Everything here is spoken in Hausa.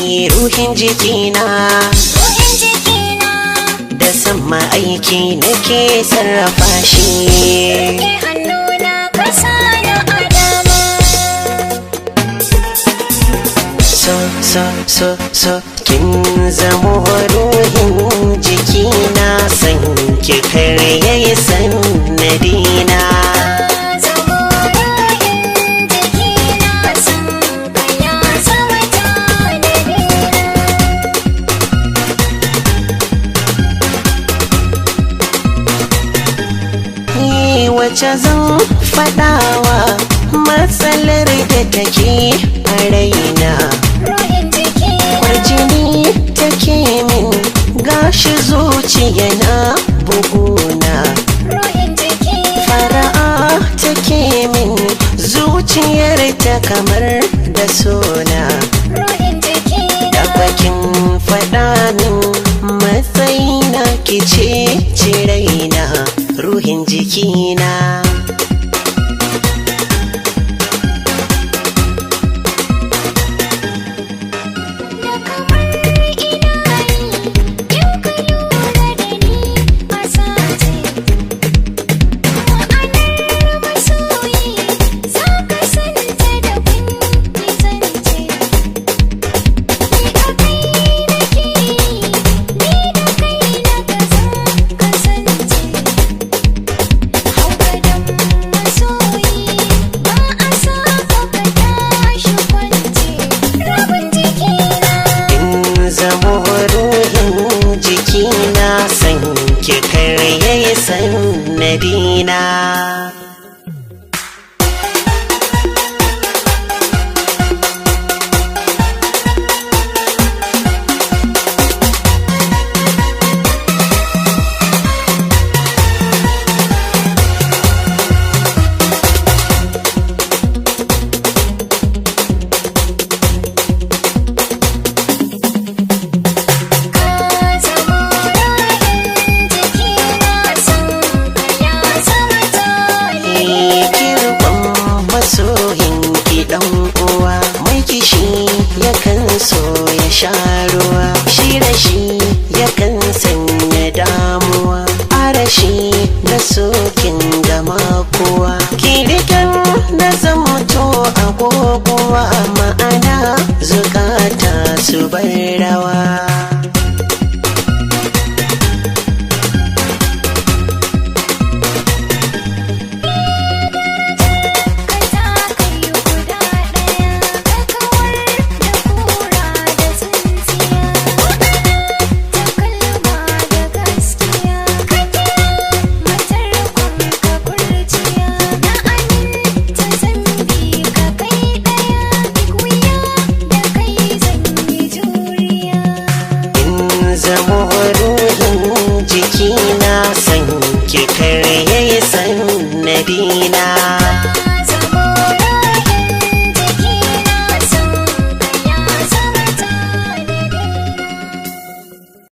ruhin jikina da sama aiki nake sarrafa shi. Rike hannuna ka sana adama. So kin zamo ruhin jikina, san ki kar yayi sannadina. Wace zan faɗawa matsalar da take a raina? Kwarjini take min, gashi zuciya na buguna. Fara'a take min, zuciyar ta kamar da sona. Da bakin faɗa min matsayina, ki ce raina, ruhin jikina. Jikina san ki kar yayi sannadina. So ya sha ruwa, shi da shi yakan sanya damuwa. Arashi na sokin gama kowa, kirikan na zamoto agogowa, ma'ana zukata su bar rawa. Zamo ruhin jikina, san ki kar yayi sannadina.